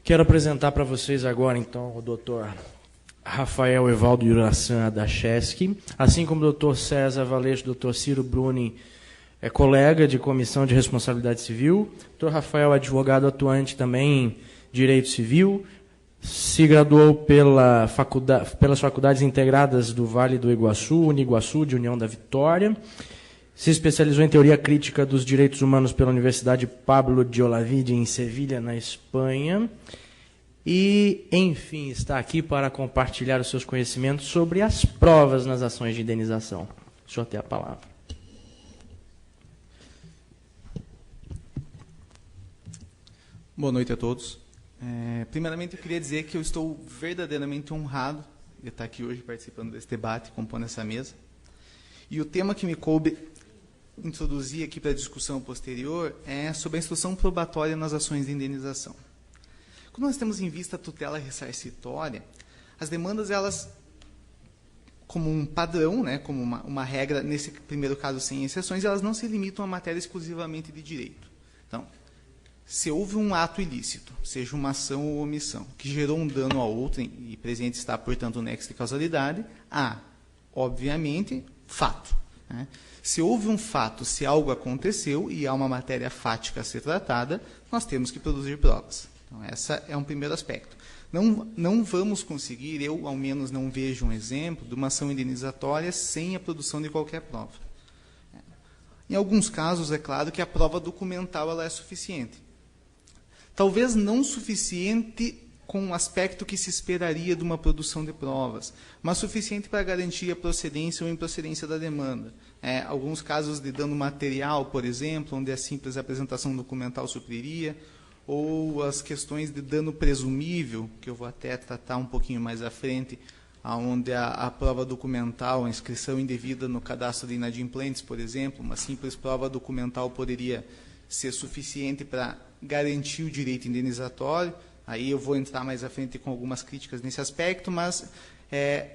Quero apresentar para vocês agora, então, o Dr. Rafael Evaldo Uraçan Adacheschi, assim como o Dr. César Valeixo, Dr. Ciro Bruni, é colega de Comissão de Responsabilidade Civil. Dr. Rafael é advogado atuante também em Direito Civil, se graduou pelas Faculdades Integradas do Vale do Iguaçu, Uniguaçu, de União da Vitória, se especializou em Teoria Crítica dos Direitos Humanos pela Universidade Pablo de Olavide, em Sevilha, na Espanha. E, enfim, está aqui para compartilhar os seus conhecimentos sobre as provas nas ações de indenização. O senhor tem a palavra. Boa noite a todos. Primeiramente, eu queria dizer que eu estou verdadeiramente honrado de estar aqui hoje participando desse debate, compondo essa mesa. E o tema que me coube introduzir aqui para a discussão posterior é sobre a instrução probatória nas ações de indenização. Quando nós temos em vista a tutela ressarcitória, as demandas, elas, como um padrão, né, como uma regra, nesse primeiro caso sem exceções, elas não se limitam a matéria exclusivamente de direito. Então, se houve um ato ilícito, seja uma ação ou omissão, que gerou um dano a outrem, e presente está, portanto, o nexo de causalidade, há, obviamente, fato. Né? Se houve um fato, se algo aconteceu e há uma matéria fática a ser tratada, nós temos que produzir provas. Então, esse é um primeiro aspecto. Não vamos conseguir, eu ao menos não vejo um exemplo de uma ação indenizatória sem a produção de qualquer prova. Em alguns casos, é claro que a prova documental ela é suficiente. Talvez não suficiente com o aspecto que se esperaria de uma produção de provas, mas suficiente para garantir a procedência ou improcedência da demanda. Alguns casos de dano material, por exemplo, onde a simples apresentação documental supriria, ou as questões de dano presumível, que eu vou até tratar um pouquinho mais à frente, onde a prova documental, a inscrição indevida no cadastro de inadimplentes, por exemplo, uma simples prova documental poderia ser suficiente para garantir o direito indenizatório. Aí eu vou entrar mais à frente com algumas críticas nesse aspecto, mas,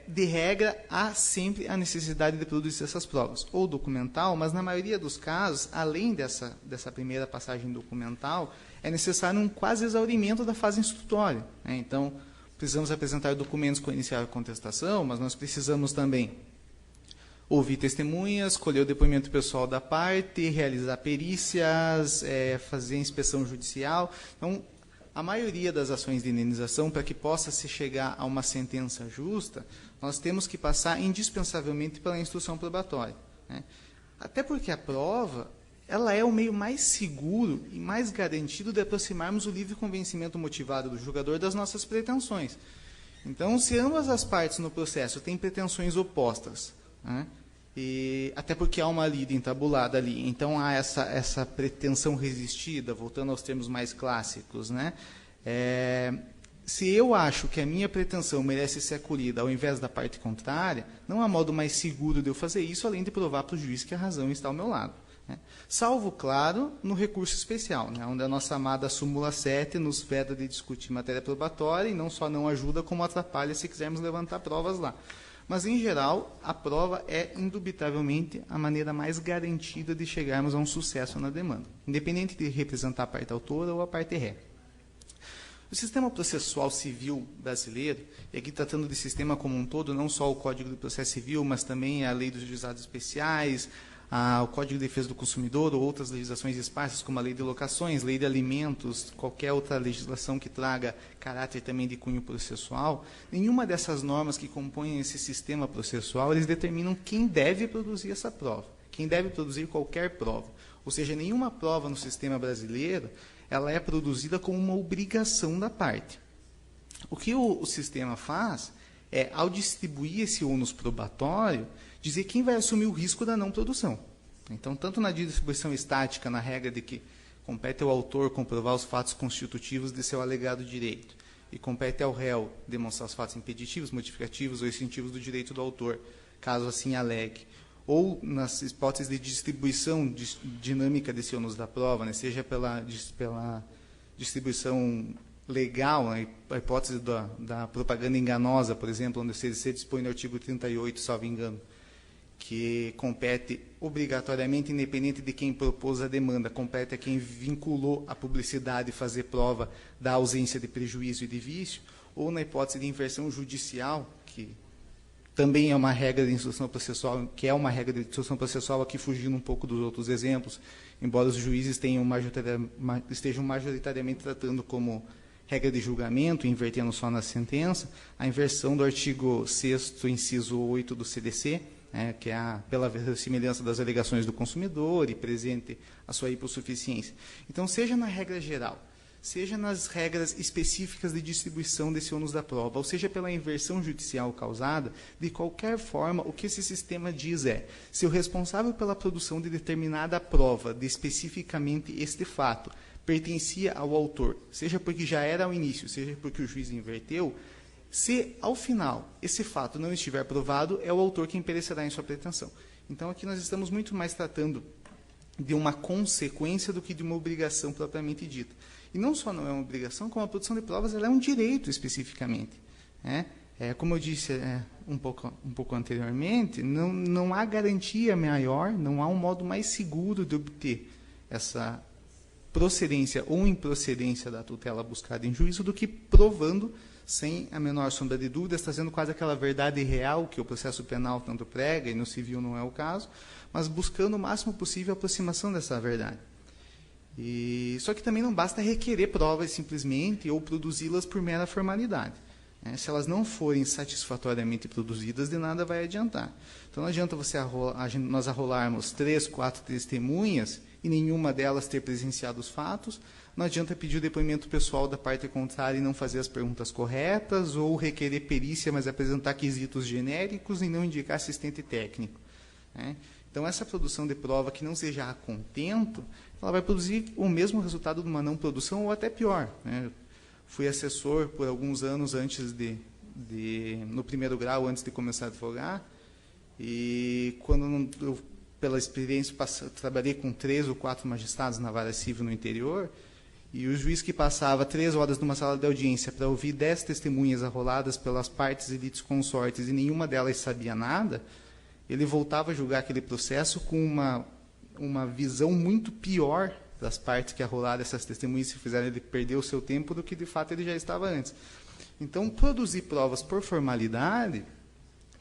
de regra, há sempre a necessidade de produzir essas provas, ou documental, mas na maioria dos casos, além dessa primeira passagem documental, é necessário um quase exaurimento da fase instrutória. Né? Então, precisamos apresentar documentos com iniciar a contestação, mas nós precisamos também ouvir testemunhas, colher o depoimento pessoal da parte, realizar perícias, fazer inspeção judicial. Então, a maioria das ações de indenização, para que possa se chegar a uma sentença justa, nós temos que passar indispensavelmente pela instrução probatória. Né? Até porque a prova ela é o meio mais seguro e mais garantido de aproximarmos o livre convencimento motivado do julgador das nossas pretensões. Então, se ambas as partes no processo têm pretensões opostas, né, e até porque há uma lida entabulada ali, então há essa pretensão resistida, voltando aos termos mais clássicos, né, se eu acho que a minha pretensão merece ser acolhida ao invés da parte contrária, não há modo mais seguro de eu fazer isso, além de provar para o juiz que a razão está ao meu lado. Salvo, claro, no recurso especial, né, onde a nossa amada súmula 7 nos veda de discutir matéria probatória e não só não ajuda, como atrapalha se quisermos levantar provas lá. Mas, em geral, a prova é, indubitavelmente, a maneira mais garantida de chegarmos a um sucesso na demanda, independente de representar a parte autora ou a parte ré. O sistema processual civil brasileiro, e aqui tratando de sistema como um todo, não só o Código de Processo Civil, mas também a Lei dos Juizados Especiais, o Código de Defesa do Consumidor ou outras legislações esparsas, como a Lei de Locações, Lei de Alimentos, qualquer outra legislação que traga caráter também de cunho processual, nenhuma dessas normas que compõem esse sistema processual, eles determinam quem deve produzir essa prova, quem deve produzir qualquer prova. Ou seja, nenhuma prova no sistema brasileiro ela é produzida como uma obrigação da parte. O que o sistema faz é, ao distribuir esse ônus probatório, dizer quem vai assumir o risco da não produção. Então, tanto na distribuição estática, na regra de que compete ao autor comprovar os fatos constitutivos de seu alegado direito, e compete ao réu demonstrar os fatos impeditivos, modificativos ou extintivos do direito do autor, caso assim alegue, ou nas hipóteses de distribuição dinâmica desse ônus da prova, né, seja pela distribuição legal, a hipótese da propaganda enganosa, por exemplo, onde o CDC dispõe no artigo 38, salvo engano, que compete obrigatoriamente, independente de quem propôs a demanda, compete a quem vinculou a publicidade fazer prova da ausência de prejuízo e de vício, ou na hipótese de inversão judicial, que também é uma regra de instrução processual, aqui fugindo um pouco dos outros exemplos, embora os juízes estejam majoritariamente tratando como regra de julgamento, invertendo só na sentença, a inversão do artigo 6º, inciso 8 do CDC, que é pela verossimilhança das alegações do consumidor e presente a sua hipossuficiência. Então, seja na regra geral, seja nas regras específicas de distribuição desse ônus da prova, ou seja pela inversão judicial causada, de qualquer forma, o que esse sistema diz é, se o responsável pela produção de determinada prova, de especificamente este fato, pertencia ao autor, seja porque já era ao início, seja porque o juiz inverteu, se, ao final, esse fato não estiver provado, é o autor quem perecerá em sua pretensão. Então, aqui nós estamos muito mais tratando de uma consequência do que de uma obrigação propriamente dita. E não só não é uma obrigação, como a produção de provas ela é um direito especificamente. Como eu disse um pouco anteriormente, não há garantia maior, não há um modo mais seguro de obter essa procedência ou improcedência da tutela buscada em juízo do que provando, sem a menor sombra de dúvidas, trazendo quase aquela verdade real que o processo penal tanto prega, e no civil não é o caso, mas buscando o máximo possível a aproximação dessa verdade. Só que também não basta requerer provas simplesmente ou produzi-las por mera formalidade. Se elas não forem satisfatoriamente produzidas, de nada vai adiantar. Então não adianta nós arrolarmos 3, 4 testemunhas e nenhuma delas ter presenciado os fatos, não adianta pedir o depoimento pessoal da parte contrária e não fazer as perguntas corretas, ou requerer perícia, mas apresentar quesitos genéricos e não indicar assistente técnico. Então, essa produção de prova que não seja a contento, ela vai produzir o mesmo resultado de uma não produção, ou até pior. Fui assessor por alguns anos antes no primeiro grau, antes de começar a advogar, e quando eu, pela experiência, trabalhei com 3 ou 4 magistrados na vara civil no interior, e o juiz que passava 3 horas numa sala de audiência para ouvir 10 testemunhas arroladas pelas partes e litisconsortes e nenhuma delas sabia nada, ele voltava a julgar aquele processo com uma visão muito pior das partes que arrolaram essas testemunhas e fizeram ele perder o seu tempo do que de fato ele já estava antes. Então, produzir provas por formalidade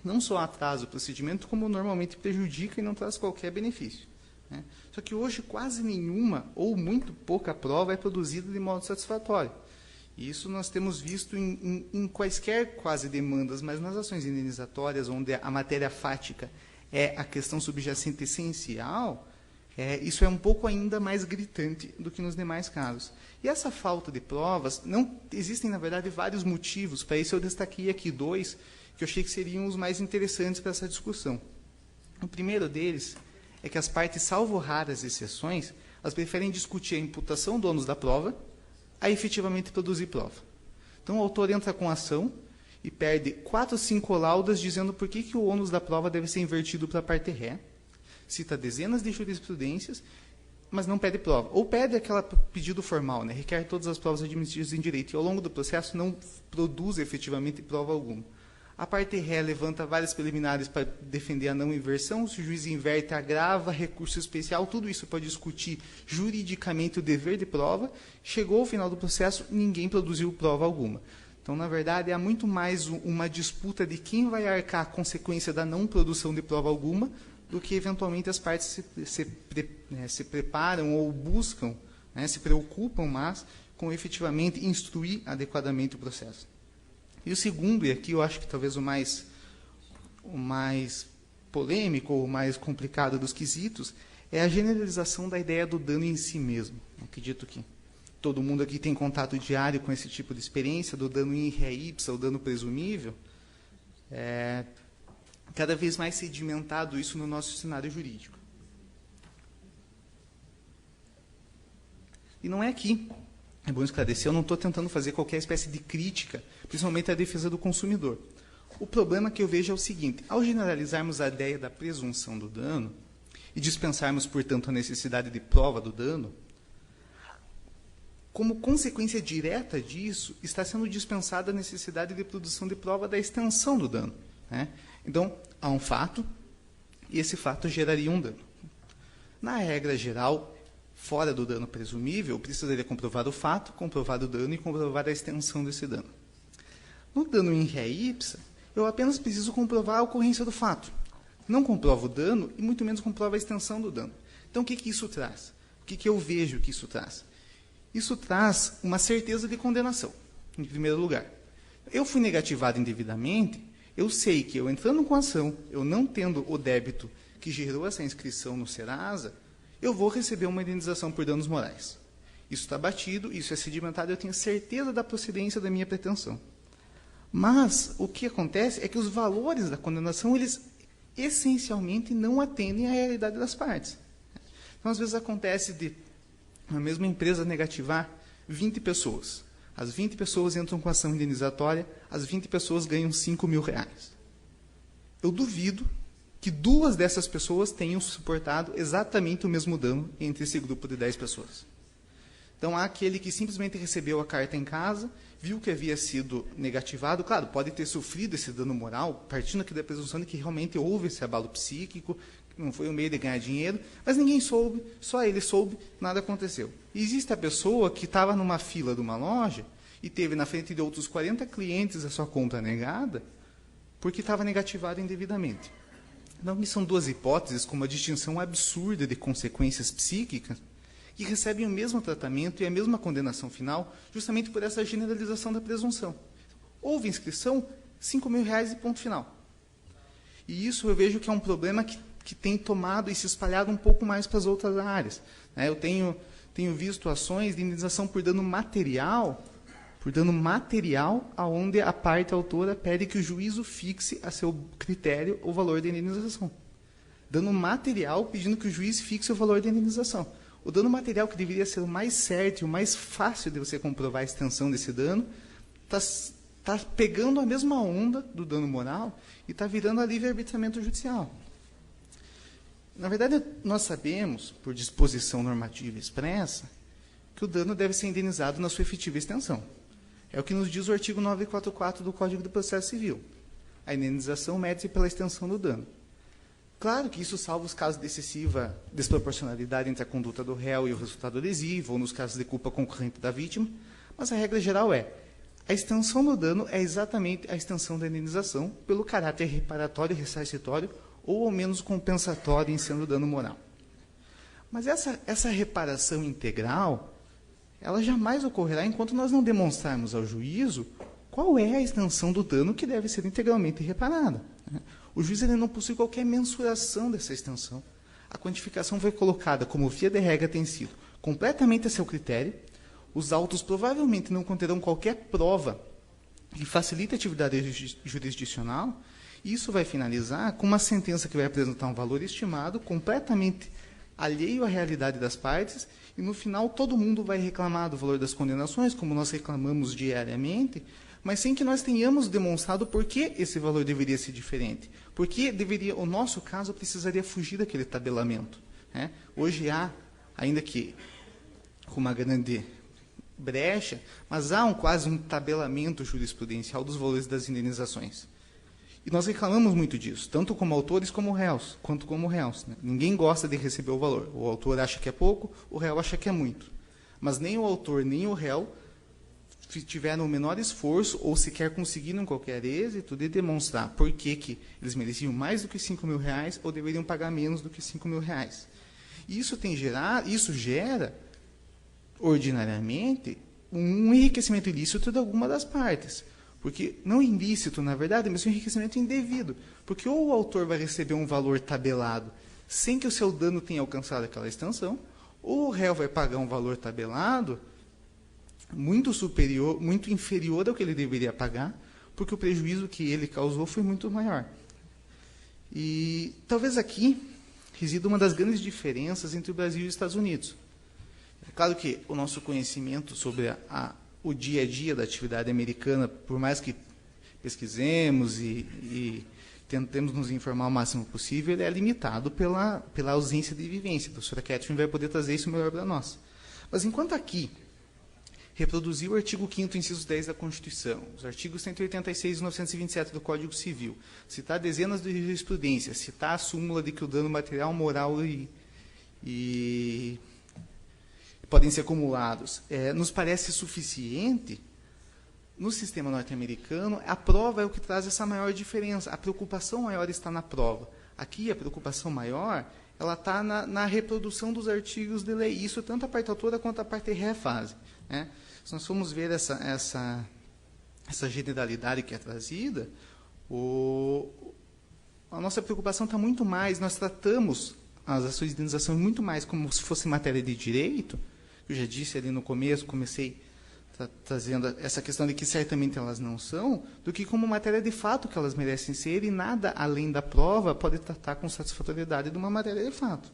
não só atrasa o procedimento, como normalmente prejudica e não traz qualquer benefício. Só que hoje quase nenhuma ou muito pouca prova é produzida de modo satisfatório. E isso nós temos visto em quaisquer quase demandas, mas nas ações indenizatórias, onde a matéria fática é a questão subjacente essencial, isso é um pouco ainda mais gritante do que nos demais casos. E essa falta de provas, existem, na verdade, vários motivos. Para isso eu destaquei aqui 2, que eu achei que seriam os mais interessantes para essa discussão. O primeiro deles é que as partes, salvo raras exceções, elas preferem discutir a imputação do ônus da prova a efetivamente produzir prova. Então, o autor entra com a ação e perde 4 ou 5 laudas dizendo por que o ônus da prova deve ser invertido para a parte ré, cita dezenas de jurisprudências, mas não pede prova. Ou pede aquele pedido formal, requer todas as provas admitidas em direito, e ao longo do processo não produz efetivamente prova alguma. A parte ré levanta várias preliminares para defender a não inversão, se o juiz inverte, agrava, recurso especial, tudo isso para discutir juridicamente o dever de prova. Chegou ao final do processo, ninguém produziu prova alguma. Então, na verdade, há muito mais uma disputa de quem vai arcar a consequência da não produção de prova alguma, do que, eventualmente, as partes se preparam ou buscam, se preocupam mais com efetivamente instruir adequadamente o processo. E o segundo, e aqui eu acho que talvez o mais polêmico ou o mais complicado dos quesitos, é a generalização da ideia do dano em si mesmo. Acredito que todo mundo aqui tem contato diário com esse tipo de experiência, do dano in re ipsa, o dano presumível. Cada vez mais sedimentado isso no nosso cenário jurídico. E não é aqui. É bom esclarecer, eu não estou tentando fazer qualquer espécie de crítica, principalmente à defesa do consumidor. O problema que eu vejo é o seguinte: ao generalizarmos a ideia da presunção do dano e dispensarmos, portanto, a necessidade de prova do dano, como consequência direta disso, está sendo dispensada a necessidade de produção de prova da extensão do dano. Então, há um fato, e esse fato geraria um dano. Na regra geral, fora do dano presumível, precisaria comprovar o fato, comprovar o dano e comprovar a extensão desse dano. No dano in re ipsa, eu apenas preciso comprovar a ocorrência do fato. Não comprovo o dano e muito menos comprovo a extensão do dano. Então, o que isso traz? O que eu vejo que isso traz? Isso traz uma certeza de condenação, em primeiro lugar. Eu fui negativado indevidamente, eu sei que eu entrando com a ação, eu não tendo o débito que gerou essa inscrição no Serasa, eu vou receber uma indenização por danos morais. Isso está batido, isso é sedimentado, eu tenho certeza da procedência da minha pretensão. Mas o que acontece é que os valores da condenação, eles essencialmente não atendem à realidade das partes. Então, às vezes acontece de a mesma empresa negativar 20 pessoas. As 20 pessoas entram com ação indenizatória, as 20 pessoas ganham R$5.000. Eu duvido que 2 dessas pessoas tenham suportado exatamente o mesmo dano entre esse grupo de 10 pessoas. Então, há aquele que simplesmente recebeu a carta em casa, viu que havia sido negativado, claro, pode ter sofrido esse dano moral, partindo aqui da presunção de que realmente houve esse abalo psíquico, não foi um meio de ganhar dinheiro, mas ninguém soube, só ele soube, nada aconteceu. E existe a pessoa que estava numa fila de uma loja e teve na frente de outros 40 clientes a sua conta negada porque estava negativado indevidamente. Então, são 2 hipóteses com uma distinção absurda de consequências psíquicas que recebem o mesmo tratamento e a mesma condenação final justamente por essa generalização da presunção. Houve inscrição, R$5.000 e ponto final. E isso eu vejo que é um problema que tem tomado e se espalhado um pouco mais para as outras áreas. Eu tenho visto ações de indenização por dano material, onde a parte autora pede que o juízo fixe a seu critério o valor da indenização. Dano material pedindo que o juiz fixe o valor da indenização. O dano material, que deveria ser o mais certo e o mais fácil de você comprovar a extensão desse dano, está pegando a mesma onda do dano moral e está virando a livre-arbitramento judicial. Na verdade, nós sabemos, por disposição normativa expressa, que o dano deve ser indenizado na sua efetiva extensão. É o que nos diz o artigo 944 do Código do Processo Civil. A indenização mede-se pela extensão do dano. Claro que isso salva os casos de excessiva desproporcionalidade entre a conduta do réu e o resultado lesivo, ou nos casos de culpa concorrente da vítima, mas a regra geral é: a extensão do dano é exatamente a extensão da indenização pelo caráter reparatório e ressarcitório, ou ao menos compensatório em sendo dano moral. Mas essa reparação integral, ela jamais ocorrerá enquanto nós não demonstrarmos ao juízo qual é a extensão do dano que deve ser integralmente reparada. O juiz ele não possui qualquer mensuração dessa extensão. A quantificação foi colocada, como via de regra tem sido, completamente a seu critério. Os autos provavelmente não conterão qualquer prova que facilite a atividade jurisdicional, e isso vai finalizar com uma sentença que vai apresentar um valor estimado, completamente alheio à realidade das partes, e no final todo mundo vai reclamar do valor das condenações, como nós reclamamos diariamente, mas sem que nós tenhamos demonstrado por que esse valor deveria ser diferente. Porque o nosso caso precisaria fugir daquele tabelamento. Hoje há, ainda que com uma grande brecha, mas há quase um tabelamento jurisprudencial dos valores das indenizações. E nós reclamamos muito disso, tanto como autores como réus, quanto como réus. Ninguém gosta de receber o valor. O autor acha que é pouco, o réu acha que é muito. Mas nem o autor, nem o réu tiveram o menor esforço, ou sequer conseguiram qualquer êxito, de demonstrar por que eles mereciam mais do que R$5.000, ou deveriam pagar menos do que R$5.000. Isso gera, ordinariamente, um enriquecimento ilícito de alguma das partes. Porque, não ilícito, na verdade, mas um enriquecimento indevido. Porque ou o autor vai receber um valor tabelado sem que o seu dano tenha alcançado aquela extensão, ou o réu vai pagar um valor tabelado muito superior, muito inferior ao que ele deveria pagar, porque o prejuízo que ele causou foi muito maior. E talvez aqui resida uma das grandes diferenças entre o Brasil e os Estados Unidos. É claro que o nosso conhecimento sobre o dia a dia da atividade americana, por mais que pesquisemos e tentemos nos informar o máximo possível, ele é limitado pela ausência de vivência. A professora Catherine vai poder trazer isso melhor para nós. Mas enquanto aqui reproduzir o artigo 5º, inciso 10 da Constituição, os artigos 186 e 927 do Código Civil, citar dezenas de jurisprudências, citar a súmula de que o dano material, moral e e podem ser acumulados, nos parece suficiente. No sistema norte-americano, a prova é o que traz essa maior diferença. A preocupação maior está na prova. Aqui, a preocupação maior ela está na reprodução dos artigos de lei. Isso tanto a parte autora quanto a parte refase. Né? Se nós formos ver essa generalidade que é trazida, a nossa preocupação está muito mais, nós tratamos as ações de indenização muito mais como se fosse matéria de direito. Eu já disse ali no começo, comecei trazendo essa questão de que certamente elas não são, do que como matéria de fato que elas merecem ser, e nada além da prova pode tratar com satisfatoriedade de uma matéria de fato.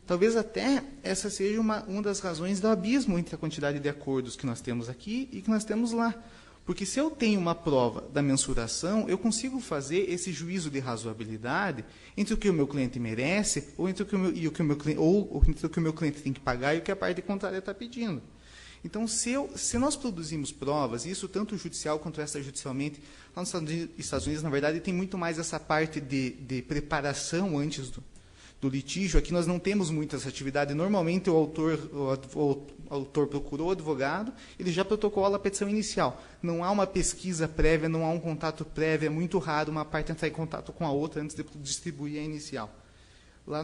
Talvez até essa seja uma das razões do abismo entre a quantidade de acordos que nós temos aqui e que nós temos lá. Porque se eu tenho uma prova da mensuração, eu consigo fazer esse juízo de razoabilidade entre o que o meu cliente merece ou entre o que o meu cliente tem que pagar e o que a parte contrária está pedindo. Então, se nós produzimos provas, isso tanto judicial quanto extrajudicialmente, lá nos Estados Unidos, na verdade, tem muito mais essa parte de preparação antes do litígio. Aqui nós não temos muitas atividades. Normalmente, o autor procurou o advogado, ele já protocola a petição inicial. Não há uma pesquisa prévia, não há um contato prévio. É muito raro uma parte entrar em contato com a outra antes de distribuir a inicial. Lá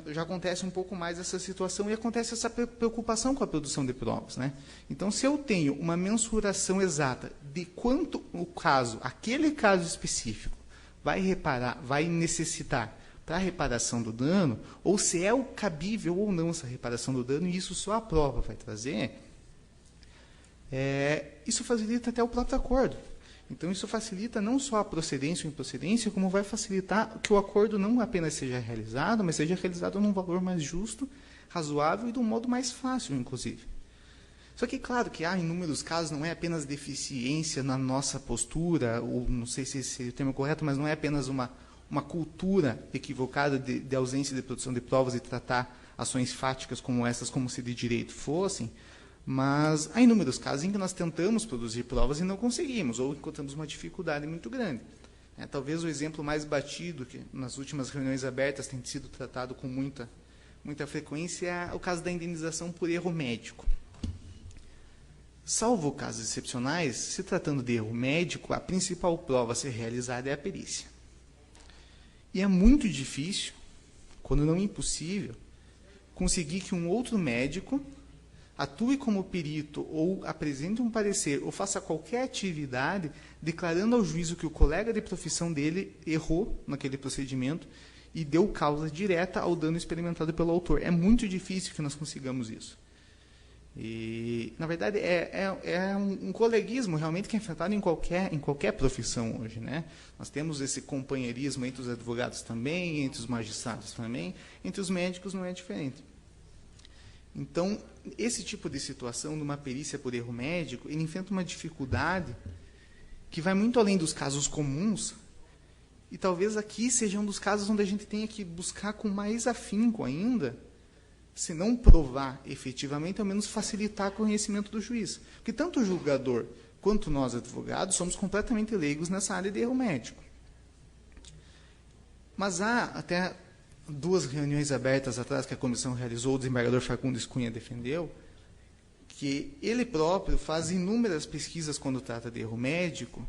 já acontece um pouco mais essa situação e acontece essa preocupação com a produção de provas. Né? Então, se eu tenho uma mensuração exata de quanto aquele caso específico vai necessitar para a reparação do dano, ou se é cabível ou não essa reparação do dano, e isso só a prova vai trazer, isso facilita até o próprio acordo. Então, isso facilita não só a procedência ou improcedência, como vai facilitar que o acordo não apenas seja realizado, mas seja realizado num valor mais justo, razoável e de um modo mais fácil, inclusive. Só que, claro, que há inúmeros casos, não é apenas deficiência na nossa postura, ou não sei se esse seria o termo correto, mas não é apenas uma cultura equivocada de ausência de produção de provas e tratar ações fáticas como essas como se de direito fossem, mas há inúmeros casos em que nós tentamos produzir provas e não conseguimos, ou encontramos uma dificuldade muito grande. Talvez o exemplo mais batido, que nas últimas reuniões abertas tem sido tratado com muita frequência, é o caso da indenização por erro médico. Salvo casos excepcionais, se tratando de erro médico, a principal prova a ser realizada é a perícia. E é muito difícil, quando não impossível, conseguir que um outro médico atue como perito ou apresente um parecer ou faça qualquer atividade declarando ao juízo que o colega de profissão dele errou naquele procedimento e deu causa direta ao dano experimentado pelo autor. É muito difícil que nós consigamos isso. E, na verdade, é um coleguismo realmente que é enfrentado em qualquer profissão hoje. Né? Nós temos esse companheirismo entre os advogados também, entre os magistrados também, entre os médicos não é diferente. Então, esse tipo de situação, de uma perícia por erro médico, ele enfrenta uma dificuldade que vai muito além dos casos comuns, e talvez aqui seja um dos casos onde a gente tenha que buscar com mais afinco ainda, se não provar efetivamente, ao menos facilitar o conhecimento do juiz. Porque tanto o julgador quanto nós, advogados, somos completamente leigos nessa área de erro médico. Mas há até 2 reuniões abertas atrás que a comissão realizou, o desembargador Fagundes Cunha defendeu, que ele próprio faz inúmeras pesquisas quando trata de erro médico,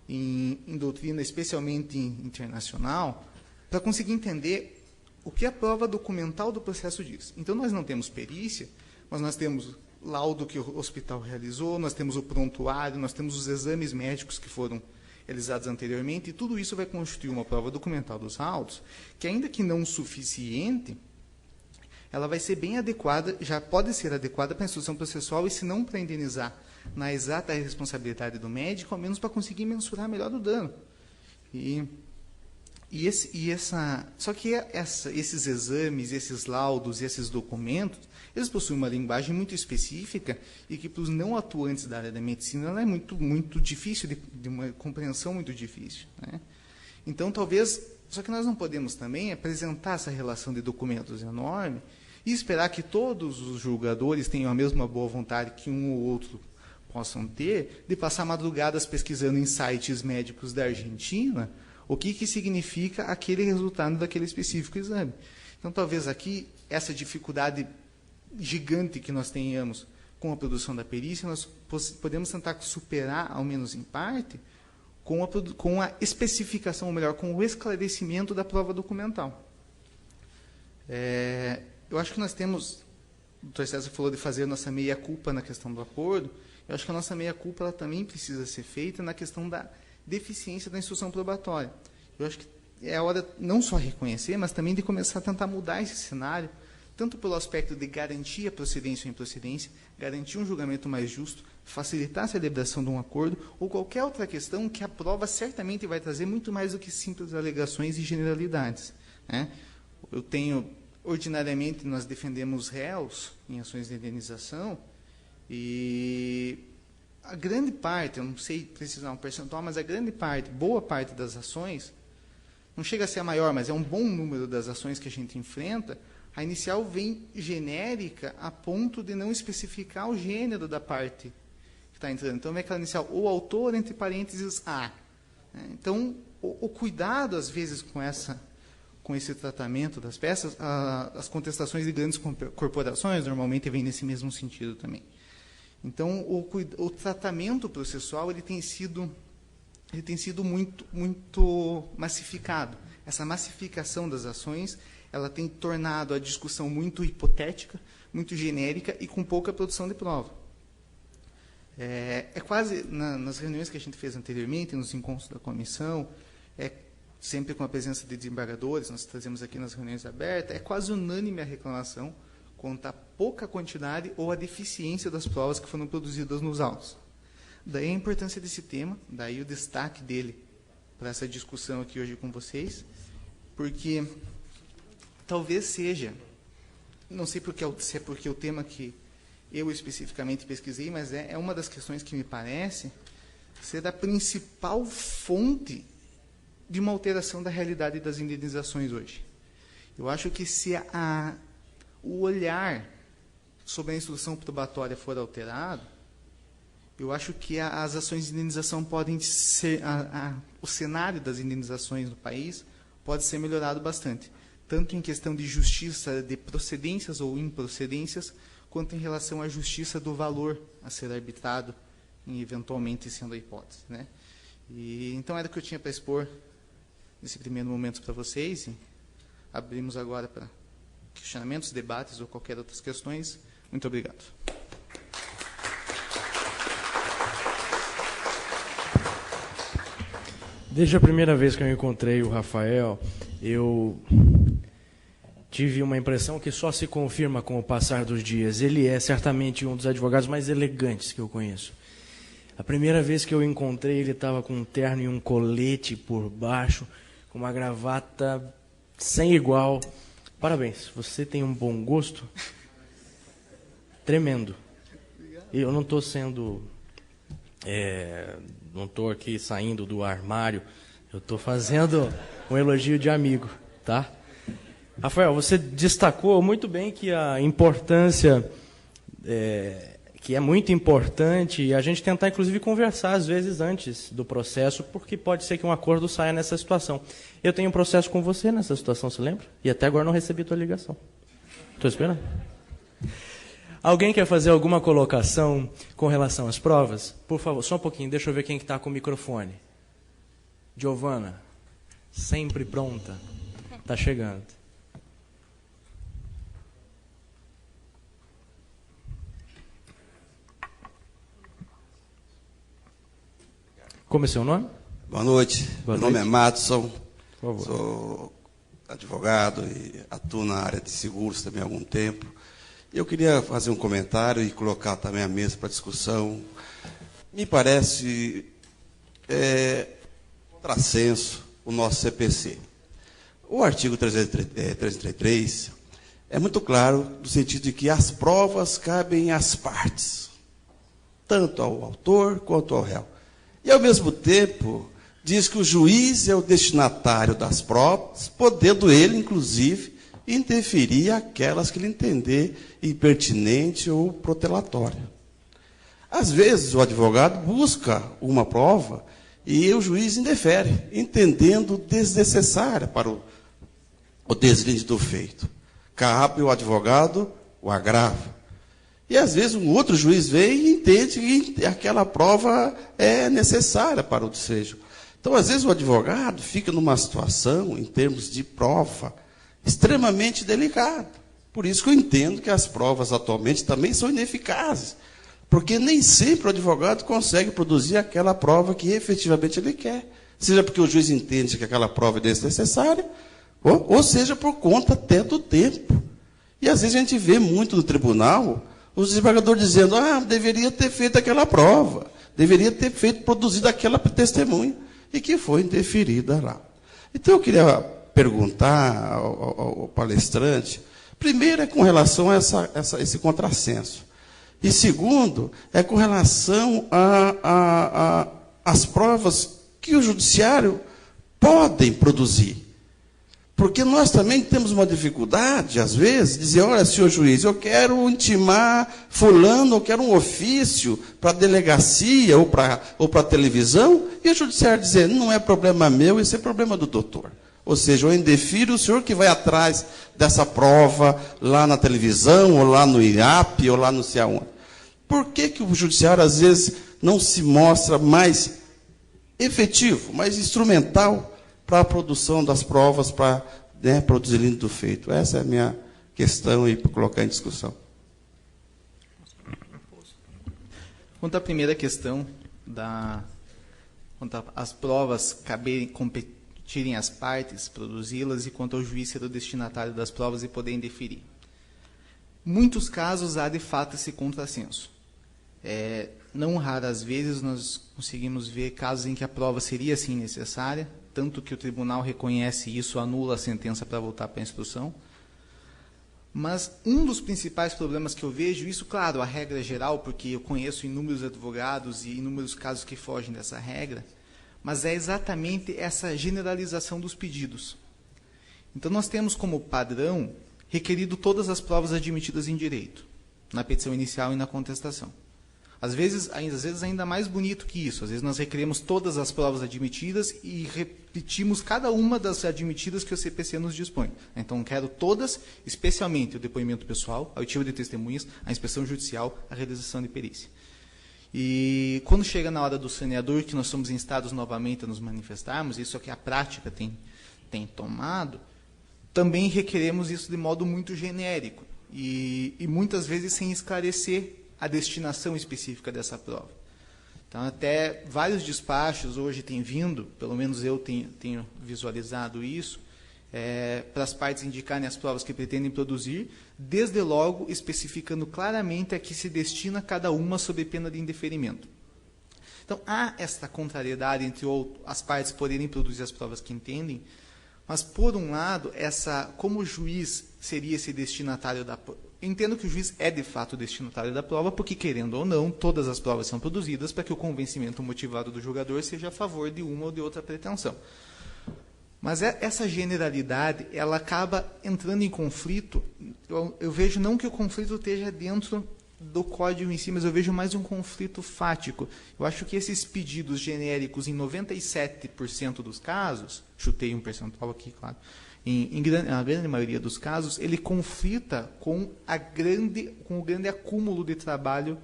em doutrina, especialmente internacional, para conseguir entender o que a prova documental do processo diz. Então, nós não temos perícia, mas nós temos laudo que o hospital realizou, nós temos o prontuário, nós temos os exames médicos que foram realizados anteriormente, e tudo isso vai constituir uma prova documental dos autos, que ainda que não suficiente, ela vai ser bem adequada, já pode ser adequada para a instrução processual, e se não para indenizar na exata responsabilidade do médico, ao menos para conseguir mensurar melhor o dano. Só que esses exames, esses laudos e esses documentos, eles possuem uma linguagem muito específica e que, para os não atuantes da área da medicina, ela é muito difícil, de uma compreensão muito difícil. Né? Então, talvez... Só que nós não podemos também apresentar essa relação de documentos enorme e esperar que todos os julgadores tenham a mesma boa vontade que um ou outro possam ter, de passar madrugadas pesquisando em sites médicos da Argentina o que significa aquele resultado daquele específico exame. Então, talvez aqui essa dificuldade gigante que nós tenhamos com a produção da perícia, nós podemos tentar superar, ao menos em parte, com a especificação, ou melhor, com o esclarecimento da prova documental. Eu acho que nós temos, o doutor César falou de fazer a nossa meia-culpa na questão do acordo, eu acho que a nossa meia-culpa ela também precisa ser feita na questão da deficiência da instrução probatória. Eu acho que é a hora não só reconhecer, mas também de começar a tentar mudar esse cenário, tanto pelo aspecto de garantir a procedência ou improcedência, garantir um julgamento mais justo, facilitar a celebração de um acordo, ou qualquer outra questão que a prova certamente vai trazer muito mais do que simples alegações e generalidades, né? Ordinariamente, nós defendemos réus em ações de indenização, e a grande parte, eu não sei precisar um percentual, mas a grande parte, boa parte das ações, não chega a ser a maior, mas é um bom número das ações que a gente enfrenta, a inicial vem genérica a ponto de não especificar o gênero da parte que está entrando. Então, é aquela inicial, o autor, entre parênteses, A. Então, o cuidado, às vezes, com esse tratamento das peças, as contestações de grandes corporações normalmente vêm nesse mesmo sentido também. Então, o tratamento processual ele tem sido muito massificado. Essa massificação das ações ela tem tornado a discussão muito hipotética, muito genérica e com pouca produção de prova. Quase, nas reuniões que a gente fez anteriormente, nos encontros da comissão, sempre com a presença de desembargadores, nós trazemos aqui nas reuniões abertas, é quase unânime a reclamação quanto à pouca quantidade ou a deficiência das provas que foram produzidas nos autos. Daí a importância desse tema, daí o destaque dele para essa discussão aqui hoje com vocês, porque talvez seja, não sei se é porque o tema que eu especificamente pesquisei, mas é uma das questões que me parece ser a principal fonte de uma alteração da realidade das indenizações hoje. Eu acho que se o olhar sobre a instrução probatória for alterado, eu acho que as ações de indenização podem ser, o cenário das indenizações no país pode ser melhorado bastante, tanto em questão de justiça de procedências ou improcedências, quanto em relação à justiça do valor a ser arbitrado, eventualmente sendo a hipótese, né? Então era o que eu tinha para expor nesse primeiro momento para vocês, e abrimos agora para questionamentos, debates ou qualquer outras questões. Muito obrigado. Desde a primeira vez que eu encontrei o Rafael, eu tive uma impressão que só se confirma com o passar dos dias. Ele é certamente um dos advogados mais elegantes que eu conheço. A primeira vez que eu encontrei, ele estava com um terno e um colete por baixo, com uma gravata sem igual. Parabéns, você tem um bom gosto tremendo. E eu não estou sendo... não estou aqui saindo do armário, eu estou fazendo um elogio de amigo, tá? Rafael, você destacou muito bem que a importância, que é muito importante, a gente tentar, inclusive, conversar, às vezes, antes do processo, porque pode ser que um acordo saia nessa situação. Eu tenho um processo com você nessa situação, você lembra? E até agora não recebi tua ligação. Estou esperando. Alguém quer fazer alguma colocação com relação às provas? Por favor, só um pouquinho, deixa eu ver quem está com o microfone. Giovana, sempre pronta. Está chegando. Como é seu nome? Boa noite. Boa Meu nome noite. é Madison. Por favor. Sou advogado e atuo na área de seguros também há algum tempo. Eu queria fazer um comentário e colocar também a mesa para discussão. Me parece contrassenso o nosso CPC. O artigo 333 é muito claro no sentido de que as provas cabem às partes, tanto ao autor quanto ao réu. E, ao mesmo tempo, diz que o juiz é o destinatário das provas, podendo ele, inclusive, interferir aquelas que ele entender impertinente ou protelatória. Às vezes, o advogado busca uma prova e o juiz indefere, entendendo desnecessária para o deslinde do feito. Cabe ao advogado o agravo. E, às vezes, um outro juiz vem e entende que aquela prova é necessária para o desfecho. Então, às vezes, o advogado fica numa situação, em termos de prova, extremamente delicada. Por isso que eu entendo que as provas atualmente também são ineficazes. Porque nem sempre o advogado consegue produzir aquela prova que efetivamente ele quer. Seja porque o juiz entende que aquela prova é desnecessária, ou seja por conta até do tempo. E, às vezes, a gente vê muito no tribunal os desembargadores dizendo, deveria ter feito aquela prova, deveria ter produzido aquela testemunha, e que foi indeferida lá. Então, eu queria perguntar ao palestrante, primeiro é com relação a esse contrassenso, e segundo é com relação às provas que o judiciário podem produzir. Porque nós também temos uma dificuldade, às vezes, de dizer, olha, senhor juiz, eu quero intimar fulano, eu quero um ofício para a delegacia ou para a televisão, e o judiciário dizer, não é problema meu, isso é problema do doutor. Ou seja, eu indefiro o senhor que vai atrás dessa prova lá na televisão, ou lá no IAP, ou lá não sei aonde. Por que o judiciário, às vezes, não se mostra mais efetivo, mais instrumental para a produção das provas, para produzir do feito? Essa é a minha questão e para colocar em discussão. Quanto à primeira questão, quanto às provas competirem as partes, produzi-las, e quanto ao juiz ser o destinatário das provas e poder indeferir. Muitos casos há, de fato, esse contrassenso. Não raras vezes nós conseguimos ver casos em que a prova seria, sim, necessária, tanto que o tribunal reconhece isso, anula a sentença para voltar para a instrução. Mas um dos principais problemas que eu vejo, isso, claro, a regra é geral, porque eu conheço inúmeros advogados e inúmeros casos que fogem dessa regra, mas é exatamente essa generalização dos pedidos. Então, nós temos como padrão requerido todas as provas admitidas em direito, na petição inicial e na contestação. Às vezes ainda mais bonito que isso. Às vezes nós requeremos todas as provas admitidas e repetimos cada uma das admitidas que o CPC nos dispõe. Então, quero todas, especialmente o depoimento pessoal, a oitiva de testemunhas, a inspeção judicial, a realização de perícia. E quando chega na hora do saneador, que nós somos instados novamente a nos manifestarmos, isso é o que a prática tem tomado, também requeremos isso de modo muito genérico e muitas vezes sem esclarecer a destinação específica dessa prova. Então, até vários despachos hoje têm vindo, pelo menos eu tenho visualizado isso, para as partes indicarem as provas que pretendem produzir, desde logo especificando claramente a que se destina cada uma sob pena de indeferimento. Então, há esta contrariedade entre as partes poderem produzir as provas que entendem, mas, por um lado, como o juiz seria esse destinatário da prova. Entendo que o juiz é, de fato, o destinatário da prova, porque, querendo ou não, todas as provas são produzidas para que o convencimento motivado do julgador seja a favor de uma ou de outra pretensão. Mas essa generalidade, ela acaba entrando em conflito. Eu vejo não que o conflito esteja dentro do código em si, mas eu vejo mais um conflito fático. Eu acho que esses pedidos genéricos, em 97% dos casos, chutei um percentual aqui, claro, na grande maioria dos casos, ele conflita com o grande acúmulo de trabalho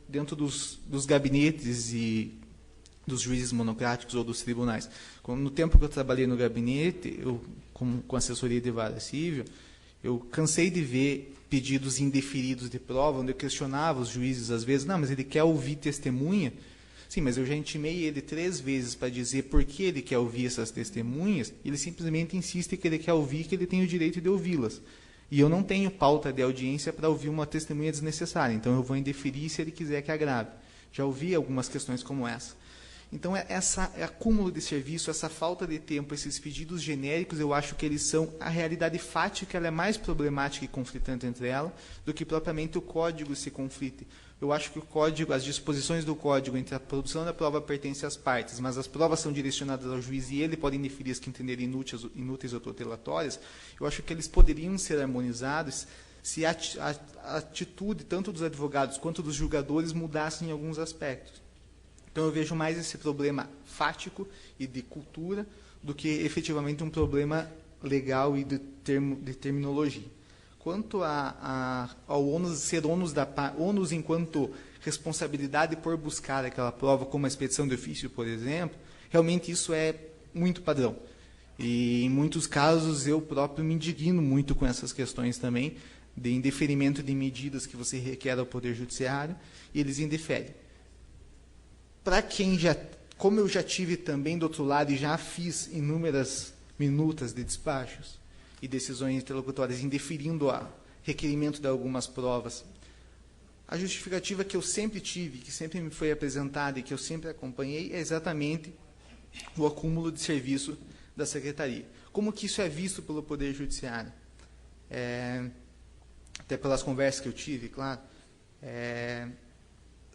dentro dos gabinetes e dos juízes monocráticos ou dos tribunais. No tempo que eu trabalhei no gabinete, com assessoria de vara civil, eu cansei de ver pedidos indeferidos de prova, onde eu questionava os juízes, às vezes, não, mas ele quer ouvir testemunha. Sim, mas eu já intimei ele 3 vezes para dizer por que ele quer ouvir essas testemunhas, e ele simplesmente insiste que ele quer ouvir, que ele tem o direito de ouvi-las. E eu não tenho pauta de audiência para ouvir uma testemunha desnecessária, então eu vou indeferir se ele quiser que agrave. Já ouvi algumas questões como essa. Então, esse acúmulo de serviço, essa falta de tempo, esses pedidos genéricos, eu acho que eles são a realidade fática, ela é mais problemática e conflitante entre ela, do que propriamente o código se conflite. Eu acho que o código, as disposições do código entre a produção da prova pertencem às partes, mas as provas são direcionadas ao juiz e ele pode indeferir as que entenderem inúteis ou protelatórias. Eu acho que eles poderiam ser harmonizados se a atitude, tanto dos advogados quanto dos julgadores, mudassem em alguns aspectos. Então, eu vejo mais esse problema fático e de cultura do que efetivamente um problema legal e de terminologia. Quanto ao ônus enquanto responsabilidade por buscar aquela prova, como a expedição de ofício, por exemplo, realmente isso é muito padrão. E em muitos casos eu próprio me indigno muito com essas questões também, de indeferimento de medidas que você requer ao Poder Judiciário, e eles indeferem. Para quem como eu já tive também do outro lado e já fiz inúmeras minutas de despachos e decisões interlocutórias indeferindo a requerimento de algumas provas, a justificativa que eu sempre tive, que sempre me foi apresentada e que eu sempre acompanhei, é exatamente o acúmulo de serviço da Secretaria. Como que isso é visto pelo Poder Judiciário? Até pelas conversas que eu tive, claro.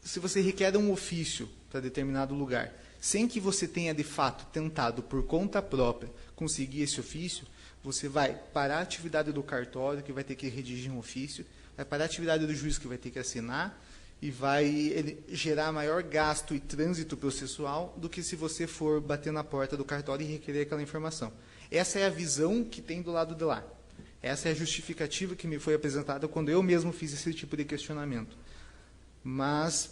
Se você requer um ofício para determinado lugar, sem que você tenha, de fato, tentado, por conta própria, conseguir esse ofício, você vai parar a atividade do cartório, que vai ter que redigir um ofício, vai parar a atividade do juiz, que vai ter que assinar, e vai gerar maior gasto e trânsito processual do que se você for bater na porta do cartório e requerer aquela informação. Essa é a visão que tem do lado de lá. Essa é a justificativa que me foi apresentada quando eu mesmo fiz esse tipo de questionamento. Mas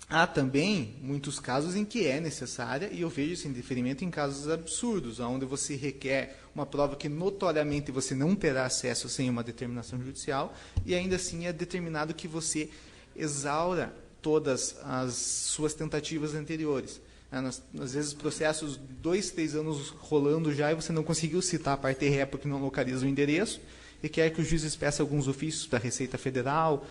há também muitos casos em que é necessária, e eu vejo esse indeferimento em casos absurdos, onde você requer uma prova que notoriamente você não terá acesso sem uma determinação judicial, e ainda assim é determinado que você exaura todas as suas tentativas anteriores. Às vezes, processos 2, 3 anos rolando já e você não conseguiu citar a parte ré porque não localiza o endereço e quer que o juiz peça alguns ofícios para a Receita Federal,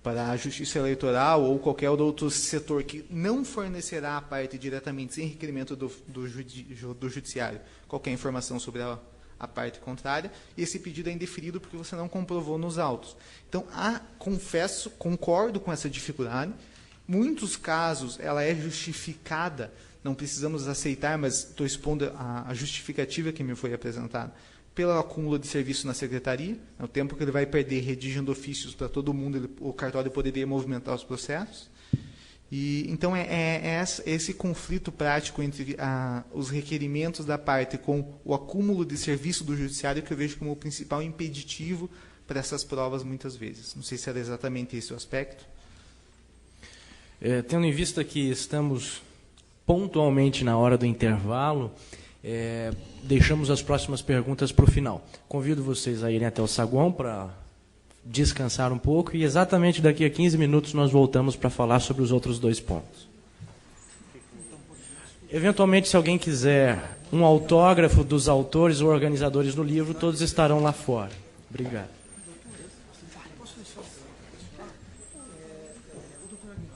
para a Justiça Eleitoral ou qualquer outro setor que não fornecerá a parte diretamente, sem requerimento do Judiciário, qualquer informação sobre a parte contrária, e esse pedido é indeferido porque você não comprovou nos autos. Então, concordo com essa dificuldade. Muitos casos ela é justificada, não precisamos aceitar, mas estou expondo a justificativa que me foi apresentada, pelo acúmulo de serviço na Secretaria, o tempo que ele vai perder redigindo ofícios para todo mundo, o cartório poderia movimentar os processos. E, então, esse conflito prático entre os requerimentos da parte com o acúmulo de serviço do Judiciário que eu vejo como o principal impeditivo para essas provas muitas vezes. Não sei se era exatamente esse o aspecto. Tendo em vista que estamos pontualmente na hora do intervalo, deixamos as próximas perguntas para o final. Convido vocês a irem até o saguão para descansar um pouco e exatamente daqui a 15 minutos nós voltamos para falar sobre os outros 2 pontos. Eventualmente, se alguém quiser um autógrafo dos autores ou organizadores do livro, todos estarão lá fora. Obrigado.